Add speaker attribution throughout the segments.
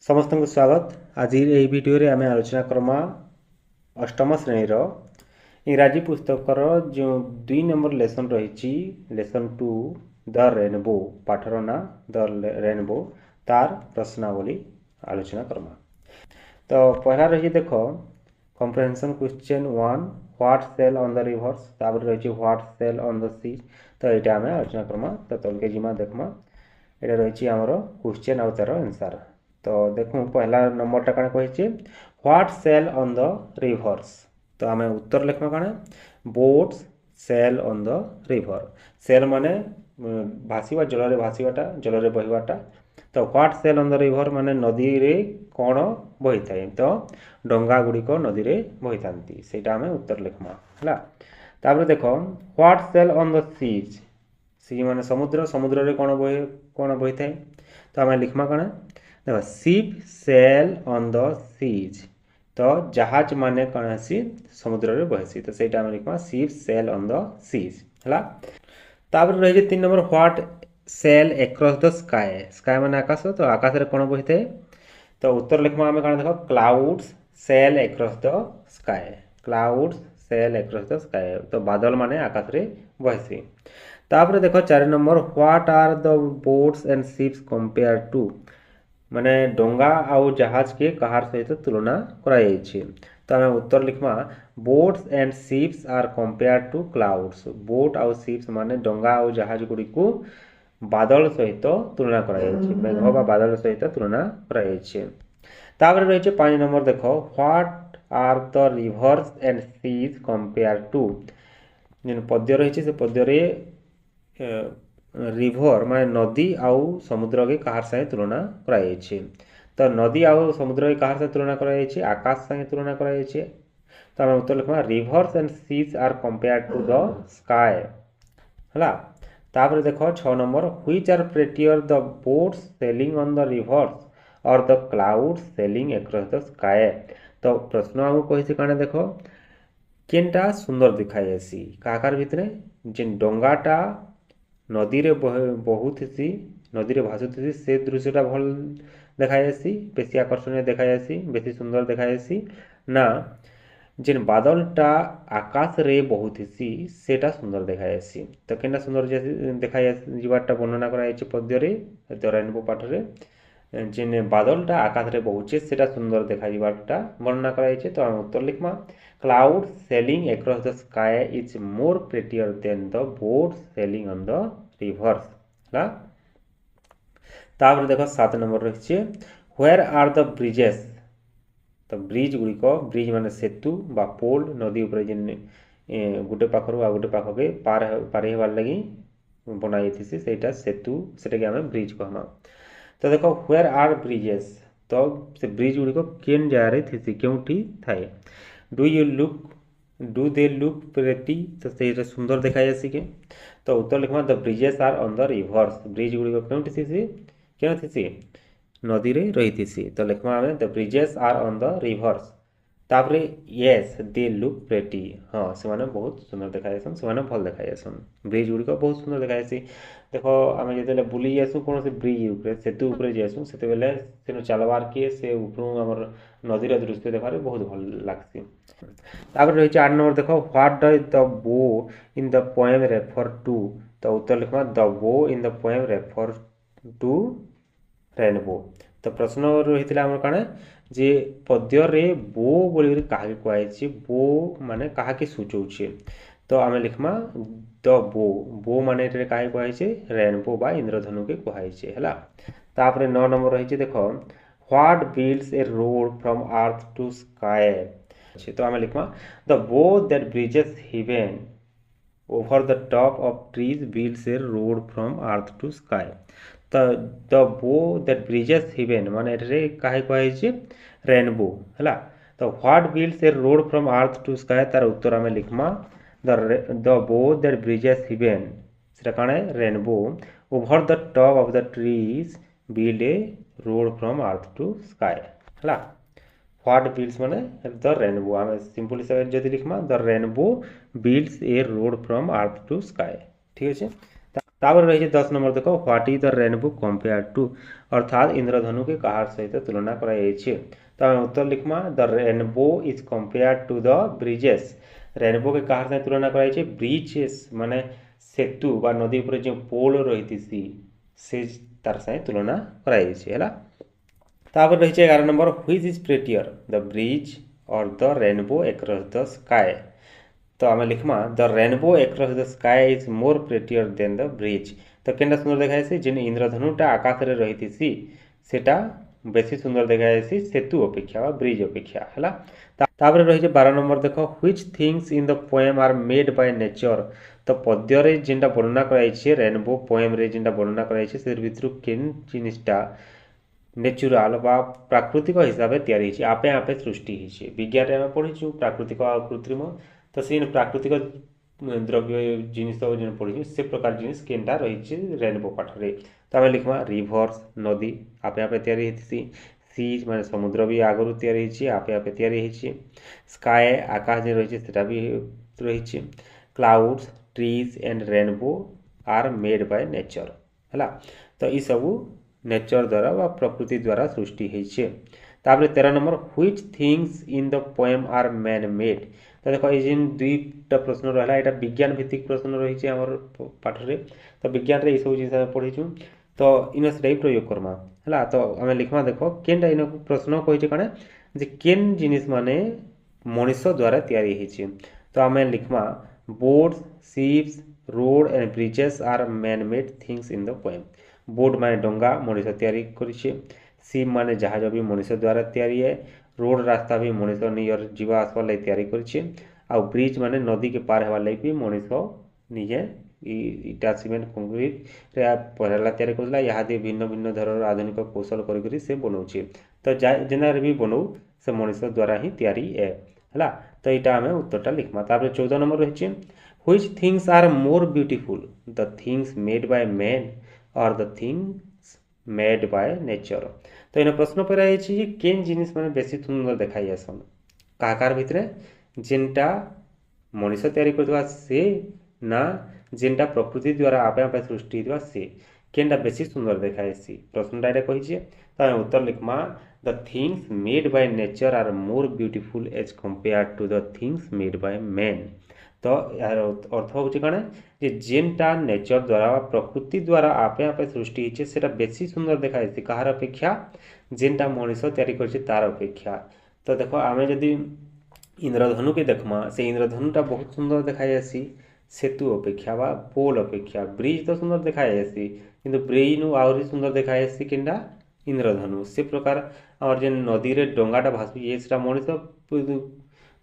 Speaker 1: समस्त को स्वागत। आज यही भिडियो आम आलोचना करमा अष्टम श्रेणीर इंग्राजी पुस्तकर जो 2 नंबर लेसन रही लेसन 2 द रेनबो पाठर ना द रेनबो तार प्रश्नावली आलोचना करमा। तो पहला रही देख comprehension question 1 what sail on the rivers तापर रही what sail on the sea. तो यहाँ आम आलोचना करमा। तो तलके जिमा देखमा ये रही आमर क्वेश्चन आउ तार आंसर। तो देखूँ पहला नंबरटा कण कही what sail on the rivers. तो आम उत्तर लिखमा कण boats sail on the river. Sail माने भासीवा जल भासीवाटा जल बहवाटा। तो what sail on the river माने नदी रे कौन बही थाए। तो डंगा गुड़िक नदी रे बही था सेटा आम उत्तर लिखमा है। तापर देख what sail on the seas. Sea माने समुद्र समुद्र रे कौन बही थाए। तो आम लिखमा कण देखो ship sail on the seas. तो जहाज माने कौन आसी समुद्र रे बहसी। तो सेटा हम लिखमा ship sail on the seas हला। तापर रही 3 number what sail across the sky. Sky माने आकाश। तो आकाश रे कौन बही थाए। तो उत्तर लिखमा आम कौन देखो clouds sail across the sky. Clouds sail across the sky. तो बादल माने आकाश रे बहसी। तापर देखो 4 number what are the boats and ships compare to. माने डोंगा आउ जहाज के कहार सहित तुलना कराई। तो आम उत्तर लिखमा boats and ships are compare to clouds. Boat आउ शिप्स माने डोंगा आउ जहाज गुड़ी को बादल सहित तुलना कराई। मेघ बा बादल सहित तुलना कराई। तापर रही 5 नंबर देख what are the rivers and seas compare to. जेन पद्य रही से पद्य रिभर माने नदी आउ समुद्र के कहार संगे तुलना कराई। तो नदी आउ समुद्र के कहार संगे तुलना कराई आकाश संगे तुलना कराई। तो आम उत्तर लिखमा rivers and seas are compare to the sky है। तापर देख 6 number which are prettier the boats sailing on the rivers और the cloud sailing across the sky. तो प्रश्न आम कही कण देख केनटा सुंदर दिखाई आसी काकार भितरे जेन डंगाटा नदी रे बहुथी नदी रे भासुथी से दृश्यटा भल देखाई बेसी आकर्षणीय देखाई बेसी सुंदर देखाई ना जेन बादलटा आकाश रे बहुथी सेटा सुंदर देखाई। तो केनटा सुंदर देखाई जीवारटा वर्णना कराई पद्य रे द रेनबो पाठ रे जेन बादलटा आकाश रे बहुचे सेटा सुंदर देखा जीवारटा वर्णना कराई। तो आम उत्तर लिखमा cloud sailing across the sky is more prettier than the boat sailing on the rivers है। तापर देख 7 नंबर रही व्हेयर आर द ब्रिजेस। तो ब्रिज गुड़िक ब्रिज माने सेतु बा पोल नदी उपर जेन गोटे पाखर आ गोटे पाख के पार होबार लगी बनाई थी सेटा सेतु सेटा के आम ब्रिज कहमा। तो देख व्हेयर आर ब्रिजेस। तो से ब्रिज गुड़िक केन जगह थी क्योंठी थाए। Do they look pretty. तो से सुंदर देखाई आसिके। तो उत्तर लिखमा the bridges are on the rivers. Bridge गुड़िक क्योंठी थी क्यों थी नदी रे रही थी। तो लिखमा आम the bridges are on the rivers. तापरे येस दे लुक प्रेटी। हाँ से माने बहुत सुंदर देखाई से माने भल देखाई ब्रिज गुड़िक बहुत सुंदर देखाई। देख आम जो बुली जासु कौन से ब्रिज सेतु उपरे जासु से बेले से चलबार के से ऊपर आम नदीर दृश्य देखार बहुत भल लगसी। तापर रही 8 नंबर देख what does the bow in the poem refer to. तो उत्तर लिखमा the bow in the poem refer to rainbow. तो प्रश्न रही आम कण जे पद्य रे बो बोली क्या कहुई बो माने क्या सूचौचे। तो आम लिखमा द बो बो माने क्या कहुई रेनबो बा इंद्रधनु के कहुई है। तापर 9 नंबर रही देख what builds a road from earth to sky. तो आम लिखमा the bow that bridges heaven over the top of trees builds a road from earth to sky. तो the bow that bridges heaven माने क्या कहुई rainbow है। तो what builds a road from earth to sky तार उत्तर आम लिखमा the bow that bridges heaven से कौन है rainbow over the top of the trees build a road from earth to sky है। व्हाट बिल्ड्स माने द रेनबो आम सिंपल हिसाब से जदि लिखमा the rainbow builds a road from earth to sky ठीक है। तापर रही 10 नंबर देख what is the rainbow compare to अर्थात इंद्रधनु के कहार सहित तुलना कराଯାଇଛି। तो आम उत्तर लिखमा the rainbow is compare to the bridges. Rainbow के कहार सहित तुलना कराଯାଇଛି ब्रिजेस माने सेतु बा नदी ऊपर जो पोल रही से तार सहित तुलना कराଯାଇଛି हैला। तापर रही 11 number which is prettier the bridge और the rainbow across the sky. तो आम लिखमा the rainbow across the sky is more prettier than the bridge. तो केनटा सुंदर देखासी जेन इंद्रधनुटा आकाश रे रही सेटा बेसी सुंदर देखासी सेतु अपेक्षा बा ब्रिज अपेक्षा हैला। तापर रही 12 नंबर देख which things in the poem are made by nature. तो पद्य रे जेनटा वर्णना कराइछे रेनबो पोएम रे जेनटा वर्णना कराइछे से भितरु केन जिनिसटा नेचुराल बा प्राकृतिक हिसाब से तैयारी होइछे आपे आपे सृष्टि होइछे। विज्ञान रे पढ़िछु प्राकृतिक और कृत्रिम तो से प्राकृतिक द्रव्य जिनिस जेन पढ़िछु से प्रकार जिनिस केनटा रहिछे रेनबो पाठ रे। तो आमे लिखमा रिवर्स नदी आपे आपे तैयारी होइछि। सी माने समुद्र भी आगरु तैयारी होइछि आपे आपे तैयारी होइछि। स्काई आकाश जे रहिछे सेटा भी रहिछे। Clouds trees and rainbow are made by nature हैला। तो ई सबु नेचर द्वारा व प्रकृति द्वारा सृष्टि होइछे। तापर 13 number which things in the poem are man made. तो देखो ये जिन दुईटा प्रश्न रहला एटा विज्ञान भित्तिक प्रश्न रहिछे हमर पाठ रे। तो विज्ञान रे ई सब जिनिस पढिछु तो इन सेटा प्रयोग करमा हैला। तो आमे लिखमा देखो केनटा इन प्रश्न कहिछे काने जे केन जिनिस माने मनुष्य द्वारा तैयारी होइछे। तो आमे लिखमा boats ships road and bridges are man made things in the poem. Boat माने डंगा मनुष्य तैयारी करिछे। शिप माने जहाज भी मनुष्य द्वारा तैयारी है। रोड रास्ता भी मनुष्य नियर जीवा आसवा लई तैयारी करिछे। आ ब्रिज माने नदी के पार हेबा लई भी मनुष्य निजे इटा सीमेंट कंक्रीट रे पहला तैयारी करला यादे भिन्न भिन्न धरर आधुनिक कौशल करी से बनौछे। तो जेना भी बनौ से मनुष्य द्वारा ही तैयारी है हैला। तो इटा हमें उत्तरटा लिखमा। तापर 14 नंबर रहिछे which things are more beautiful the things made by man or the things made by nature. तो इन प्रश्न पर आई केन जिनिस माने बेसी सुंदर देखाई आसन काकार भितरे जेनटा मनुष्य तैयारी करथवा से ना जेनटा प्रकृति द्वारा आपे आपे सृष्टि होइतबा से केनटा बेसी सुंदर देखाइसी प्रश्नटा एटा कहिछे। तो आमे उत्तर लिखमा the things made by nature are more beautiful as compare to the things made by man. तो यार अर्थ होछि काने जे जेनटा नेचर द्वारा प्रकृति द्वारा आपे आपे सृष्टि होइछे सेटा बेसी सुंदर देखाइछि कहार अपेक्षा जेनटा मनुष्य तैयारी करछि तार अपेक्षा। तो देखो आमे जदि इंद्रधनु के देखमा से इंद्रधनुटा बहुत सुंदर देखाइछि सेतु अपेक्षा बा पोल अपेक्षा। ब्रिज तो सुंदर देखाइछि किंतु ब्रिज नु आउरी सुंदर देखाइछि केनटा इंद्रधनु। से प्रकार और जेन नदी रे डंगाटा भासुछि एटा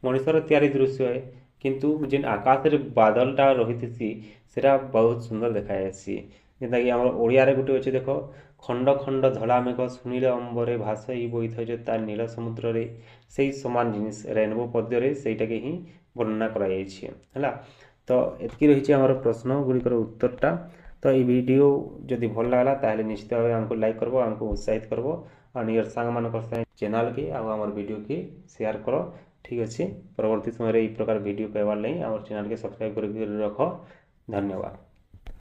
Speaker 1: मनुष्यर तैयारी दृश्य है किंतु जेन आकाश रे बादलटा रहिथिसी सेटा बहुत सुंदर देखाइछि। जेनता कि हमर ओडिया रे गुटे अछि देखो खंड खंड धला मेघ सुनील अंबरे भासई बोइथजे ता नील समुद्र रे सेई समान जिनिस रेनबो पद्य रे सेटा के ही वर्णना करा जायछि हैला। तो एतकी रहिछि हमर प्रश्न गुड़िकर उत्तरटा। तो ये वीडियो जदि भल लागला ताहले निश्चित भाव हमको लाइक करबो हमको उत्साहित करबो और नियर सांग मान चैनल के आ हमर वीडियो के शेयर करो ठीक अच्छे। परवर्ती समय रे ई प्रकार वीडियो पाइबार लई हमर चैनल के सब्सक्राइब करके रखो। धन्यवाद।